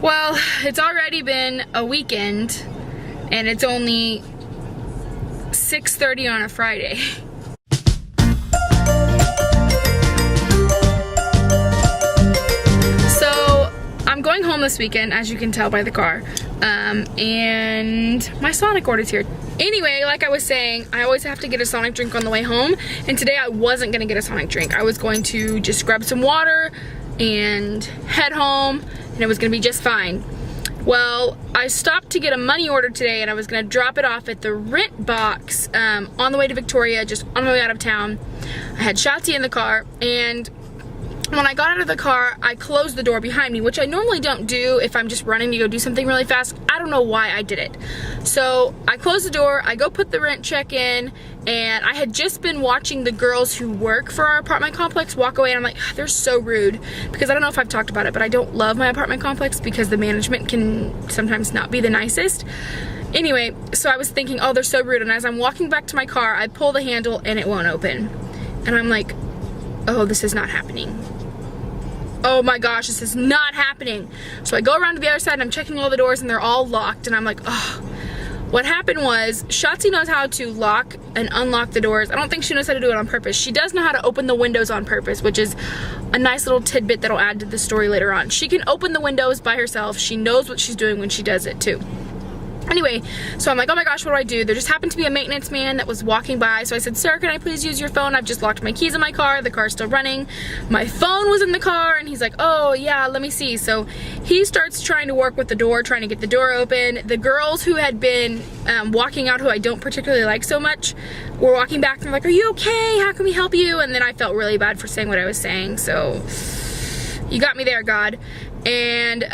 Well, it's already been a weekend and it's only 6:30 on a Friday. So I'm going home this weekend, as you can tell by the car, and my Sonic order's here. Anyway, like I was saying, I always have to get a Sonic drink on the way home, and today I wasn't gonna get a Sonic drink. I was going to just grab some water and head home, and it was gonna be just fine. Well, I stopped to get a money order today, and I was gonna drop it off at the rent box on the way to Victoria, just on my way out of town. I had Shotzi in the car, and when I got out of the car, I closed the door behind me, which I normally don't do if I'm just running to go do something really fast. I don't know why I did it. So I closed the door, I go put the rent check in, and I had just been watching the girls who work for our apartment complex walk away, and I'm like, they're so rude. Because I don't know if I've talked about it, but I don't love my apartment complex because the management can sometimes not be the nicest. Anyway, so I was thinking, oh, they're so rude. And as I'm walking back to my car, I pull the handle and it won't open. And I'm like, oh, this is not happening. Oh my gosh, this is not happening. So I go around to the other side and I'm checking all the doors and they're all locked, and I'm like, oh. What happened was, Shotzi knows how to lock and unlock the doors. I don't think she knows how to do it on purpose. She does know how to open the windows on purpose, which is a nice little tidbit that'll add to the story later on. She can open the windows by herself. She knows what she's doing when she does it too. Anyway, so I'm like, oh my gosh, what do I do? There just happened to be a maintenance man that was walking by. So I said, sir, can I please use your phone? I've just locked my keys in my car. The car's still running. My phone was in the car. And he's like, oh yeah, let me see. So he starts trying to work with the door, trying to get the door open. The girls who had been walking out, who I don't particularly like so much, were walking back and they're like, are you okay? How can we help you? And then I felt really bad for saying what I was saying. So you got me there, God. And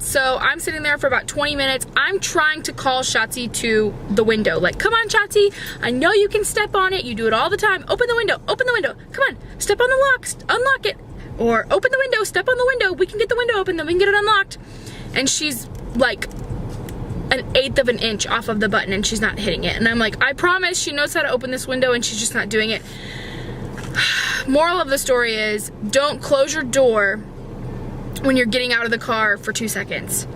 so I'm sitting there for about 20 minutes. I'm trying to call Shotzi to the window. Like, come on, Shotzi. I know you can step on it. You do it all the time. Open the window. Open the window. Come on. Step on the lock. Unlock it. Or open the window. Step on the window. We can get the window open. Then we can get it unlocked. And she's like an 1/8 of an inch off of the button and she's not hitting it. And I'm like, I promise she knows how to open this window and she's just not doing it. Moral of the story is, don't close your door when you're getting out of the car for 2 seconds.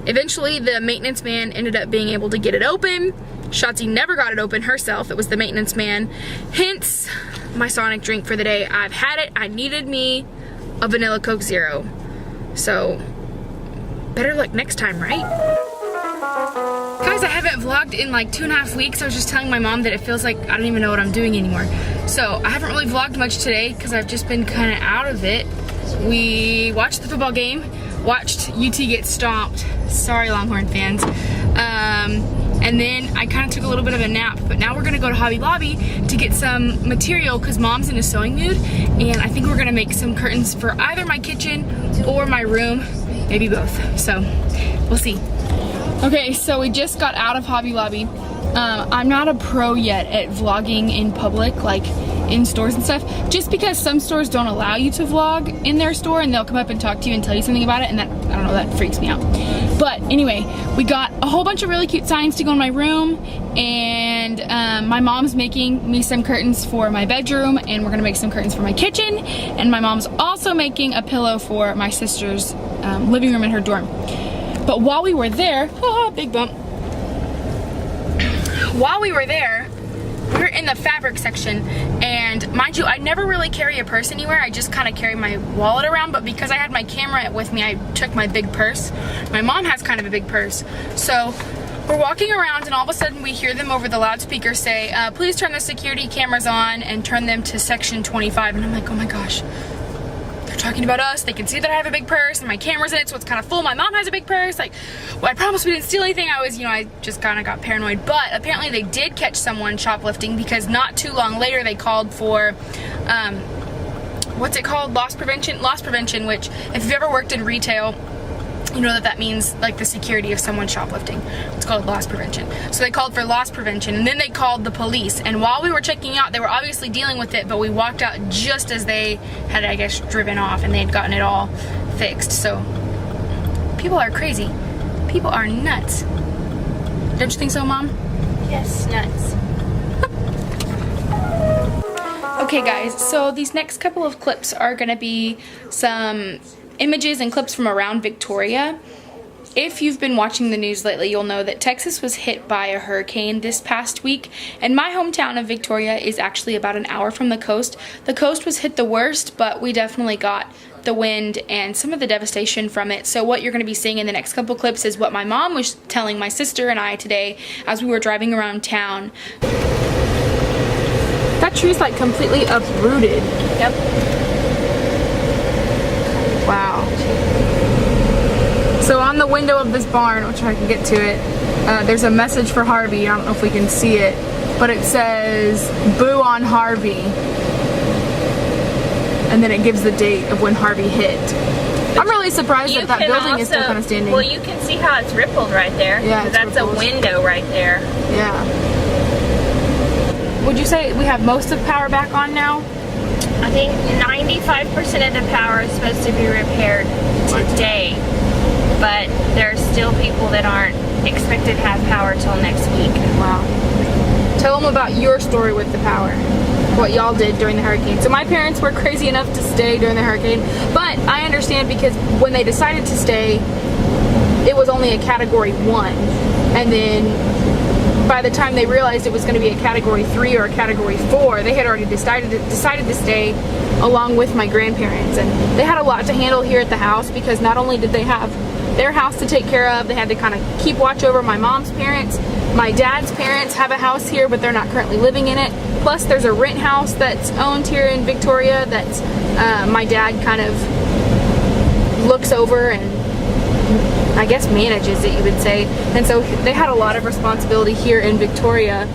Eventually, the maintenance man ended up being able to get it open. Shotzi never got it open herself. It was the maintenance man. Hence, my Sonic drink for the day. I've had it. I needed me a vanilla Coke Zero. So, better luck next time, right? Guys, I haven't vlogged in like 2.5 weeks. I was just telling my mom that it feels like I don't even know what I'm doing anymore. So, I haven't really vlogged much today because I've just been kind of out of it. We watched the football game, watched UT get stomped. Sorry, Longhorn fans. And then I kind of took a little bit of a nap, but now we're gonna go to Hobby Lobby to get some material because Mom's in a sewing mood, and I think we're gonna make some curtains for either my kitchen or my room, maybe both. So, we'll see. Okay, so we just got out of Hobby Lobby. I'm not a pro yet at vlogging in public, like in stores and stuff, just because some stores don't allow you to vlog in their store and they'll come up and talk to you and tell you something about it, and that, I don't know, that freaks me out. But anyway, we got a whole bunch of really cute signs to go in my room, and my mom's making me some curtains for my bedroom, and we're gonna make some curtains for my kitchen, and my mom's also making a pillow for my sister's living room in her dorm. But while we were there, big bump. While we were there, we were in the fabric section, and mind you, I never really carry a purse anywhere. I just kind of carry my wallet around, but because I had my camera with me, I took my big purse. My mom has kind of a big purse. So we're walking around, and all of a sudden we hear them over the loudspeaker say, please turn the security cameras on and turn them to section 25. And I'm like, oh my gosh. Talking about us. They can see that I have a big purse and my camera's in it, so it's kind of full. My mom has a big purse. Like, well, I promised we didn't steal anything. I was, I just kind of got paranoid. But apparently they did catch someone shoplifting, because not too long later they called for what's it called? Loss prevention, which if you've ever worked in retail, you know that means like the security of someone shoplifting. It's called loss prevention. So they called for loss prevention, and then they called the police. And while we were checking out, they were obviously dealing with it, but we walked out just as they had, I guess, driven off, and they had gotten it all fixed. So people are crazy. People are nuts. Don't you think so, Mom? Yes, nuts. Okay guys, so these next couple of clips are gonna be some images and clips from around Victoria. If you've been watching the news lately, you'll know that Texas was hit by a hurricane this past week, and my hometown of Victoria is actually about an hour from the coast. The coast was hit the worst, but we definitely got the wind and some of the devastation from it. So what you're going to be seeing in the next couple clips is what my mom was telling my sister and I today as we were driving around town. That tree's like completely uprooted. Yep. Wow. So on the window of this barn, which I can get to it, there's a message for Harvey. I don't know if we can see it, but it says, "Boo on Harvey." And then it gives the date of when Harvey hit. I'm really surprised that that building is still kind of standing. Well, you can see how it's rippled right there. Yeah, that's rippled. A window right there. Yeah. Would you say we have most of power back on now? I think 95% of the power is supposed to be repaired today, but there's still people that aren't expected to have power till next week. Wow. Tell them about your story with the power. What y'all did during the hurricane. So my parents were crazy enough to stay during the hurricane, but I understand because when they decided to stay, it was only a category 1, and then by the time they realized it was going to be a category 3 or a category 4, they had already decided to stay along with my grandparents, and they had a lot to handle here at the house because not only did they have their house to take care of, they had to kind of keep watch over my mom's parents. My dad's parents have a house here, but they're not currently living in it. Plus, there's a rent house that's owned here in Victoria that's my dad kind of looks over and I guess manages it, you would say. And so they had a lot of responsibility here in Victoria.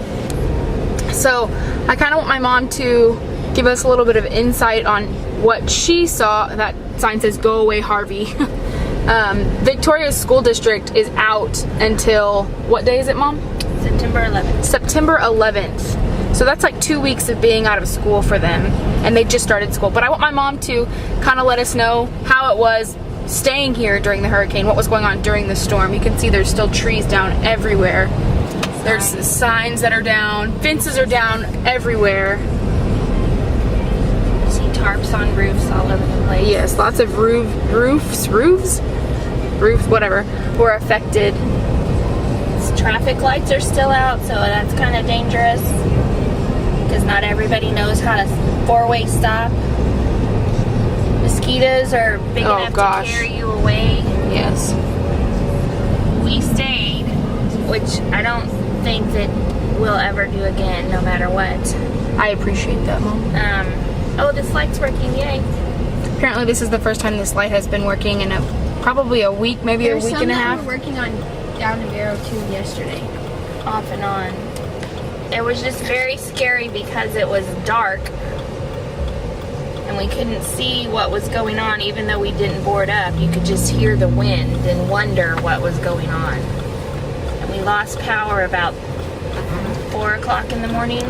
So I kind of want my mom to give us a little bit of insight on what she saw. That sign says, "Go away, Harvey." Victoria's school district is out until, what day is it, Mom? September 11th. September 11th. So that's like 2 weeks of being out of school for them, and they just started school. But I want my mom to kind of let us know how it was staying here during the hurricane, what was going on during the storm. You can see there's still trees down everywhere. There's signs that are down, fences are down everywhere. See tarps on roofs all over the place. Yes, lots of roofs, whatever, were affected. Traffic lights are still out, so that's kind of dangerous because not everybody knows how to four-way stop. Mosquitoes are big enough to carry you away. Yes. We stayed, which I don't think that we'll ever do again, no matter what. I appreciate that, Mom. Oh, this light's working, yay. Apparently this is the first time this light has been working in probably a week, maybe a week and a half. We're working on down to Arrow 2 yesterday. Off and on. It was just very scary because it was dark and we couldn't see what was going on. Even though we didn't board up, you could just hear the wind and wonder what was going on. And we lost power about 4 o'clock in the morning,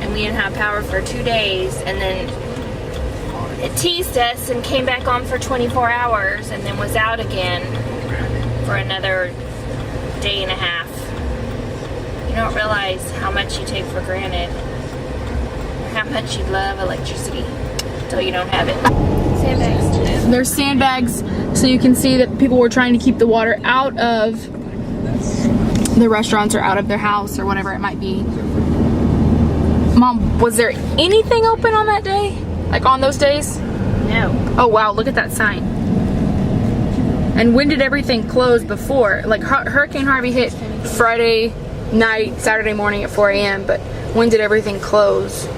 and we didn't have power for 2 days, and then it teased us and came back on for 24 hours and then was out again for another day and a half. You don't realize how much you take for granted, how much you love electricity until you don't have it. Sandbags. There's sandbags, so you can see that people were trying to keep the water out of the restaurants or out of their house or whatever it might be. Mom, was there anything open on that day? Like on those days? No. Oh wow, look at that sign. And when did everything close before? Like Hurricane Harvey hit Friday night, Saturday morning at 4 a.m., but when did everything close?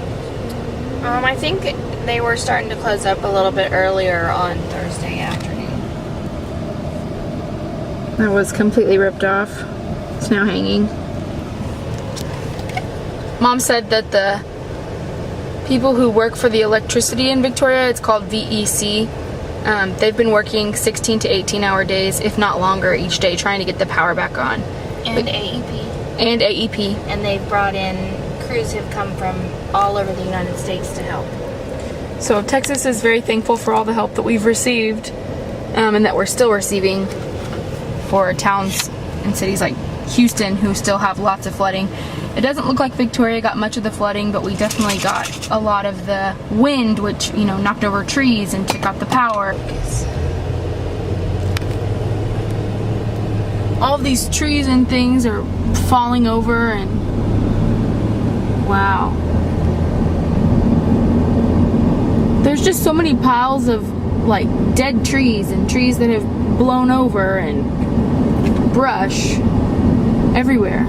I think they were starting to close up a little bit earlier on Thursday afternoon. That was completely ripped off. It's now hanging. Mom said that the people who work for the electricity in Victoria, it's called VEC, they've been working 16 to 18-hour days, if not longer, each day trying to get the power back on. And AEP. And AEP. And they've brought in crews who've come from all over the United States to help. So Texas is very thankful for all the help that we've received and that we're still receiving for towns and cities like Houston who still have lots of flooding. It doesn't look like Victoria got much of the flooding, but we definitely got a lot of the wind, which, you know, knocked over trees and took out the power. all these trees and things are falling over, and wow. There's just so many piles of like dead trees and trees that have blown over and brush everywhere.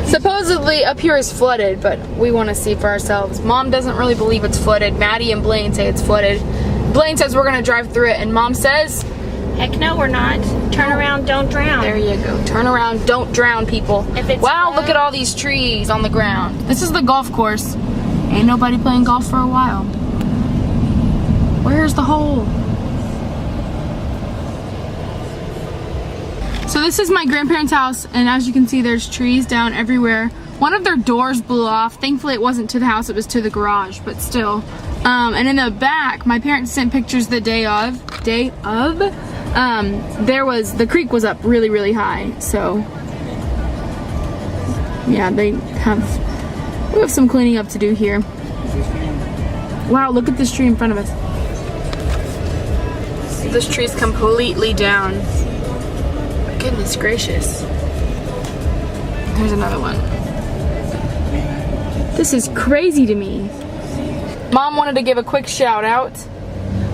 Supposedly up here is flooded, but we want to see for ourselves. Mom doesn't really believe it's flooded. Maddie and Blaine say it's flooded. Blaine says we're gonna drive through it, and Mom says, heck no, we're not. Turn around, don't drown. there you go. Turn around, don't drown, people. If it's wow, flood- look at all these trees on the ground. This is the golf course. Ain't nobody playing golf for a while. Where's the hole? So this is my grandparents' house, and as you can see, there's trees down everywhere. One of their doors blew off. Thankfully, it wasn't to the house, it was to the garage, but still. And in the back, my parents sent pictures the day of. The creek was up really, really high. So, yeah, we have some cleaning up to do here. Wow, look at this tree in front of us. This tree's completely down. Goodness gracious. There's another one. This is crazy to me. Mom wanted to give a quick shout out.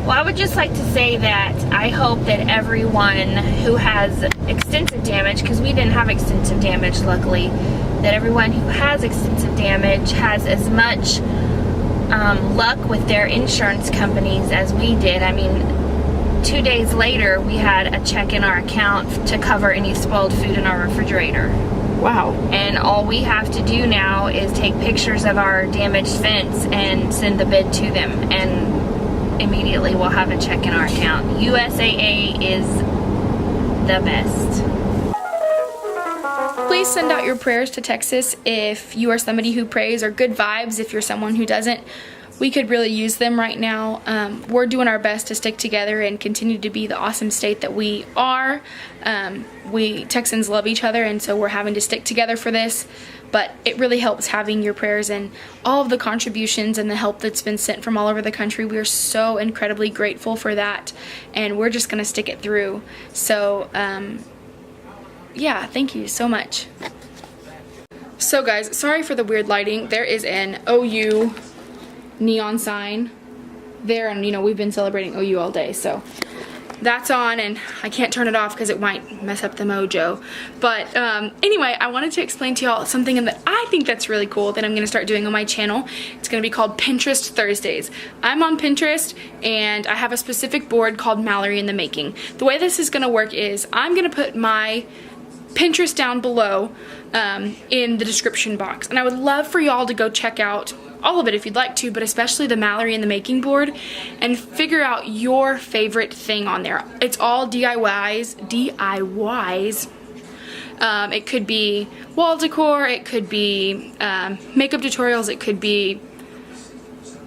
Well, I would just like to say that I hope that everyone who has extensive damage, because we didn't have extensive damage luckily, that everyone who has extensive damage has as much luck with their insurance companies as we did. I mean, 2 days later, we had a check in our account to cover any spoiled food in our refrigerator. Wow. And all we have to do now is take pictures of our damaged fence and send the bid to them, and immediately we'll have a check in our account. USAA is the best. Please send out your prayers to Texas if you are somebody who prays, or good vibes if you're someone who doesn't. We could really use them right now. We're doing our best to stick together and continue to be the awesome state that we are. We Texans love each other, and so we're having to stick together for this. But it really helps having your prayers and all of the contributions and the help that's been sent from all over the country. We are so incredibly grateful for that, and we're just gonna stick it through. So, yeah, thank you so much. So guys, sorry for the weird lighting. There is an OU neon sign there, and you know, we've been celebrating OU all day, so that's on, and I can't turn it off because it might mess up the mojo. But anyway, I wanted to explain to y'all something that I think that's really cool that I'm going to start doing on my channel. It's going to be called Pinterest Thursdays. I'm on Pinterest, and I have a specific board called Mallorie in the Making. The way this is going to work is I'm going to put my Pinterest down below in the description box, and I would love for y'all to go check out all of it if you'd like to, but especially the Mallorie in the Making board, and figure out your favorite thing on there. It's all DIYs. It could be wall decor, it could be makeup tutorials, it could be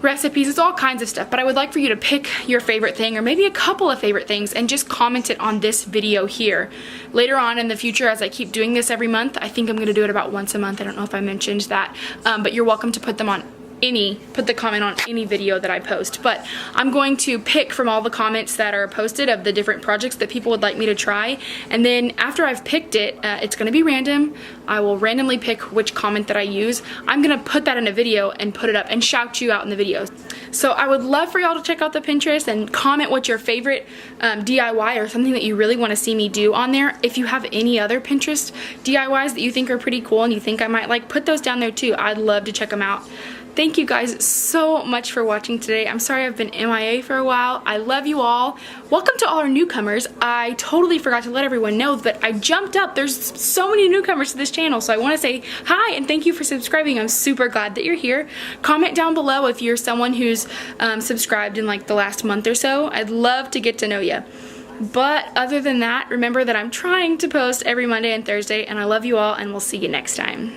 recipes, it's all kinds of stuff. But I would like for you to pick your favorite thing, or maybe a couple of favorite things, and just comment it on this video here. Later on in the future, as I keep doing this every month, I think I'm going to do it about once a month. I don't know if I mentioned that, but you're welcome to put them on put the comment on any video that I post. But I'm going to pick from all the comments that are posted of the different projects that people would like me to try, and then after I've picked it, it's going to be random. I will randomly pick which comment that I use. I'm going to put that in a video and put it up and shout you out in the videos. So I would love for y'all to check out the Pinterest and comment what your favorite DIY or something that you really want to see me do on there. If you have any other Pinterest DIYs that you think are pretty cool and you think I might like, put those down there too. I'd love to check them out. Thank you guys so much for watching today. I'm sorry I've been MIA for a while. I love you all. Welcome to all our newcomers. I totally forgot to let everyone know that I jumped up. There's so many newcomers to this channel, so I want to say hi and thank you for subscribing. I'm super glad that you're here. Comment down below if you're someone who's subscribed in like the last month or so. I'd love to get to know you. But other than that, remember that I'm trying to post every Monday and Thursday, and I love you all, and we'll see you next time.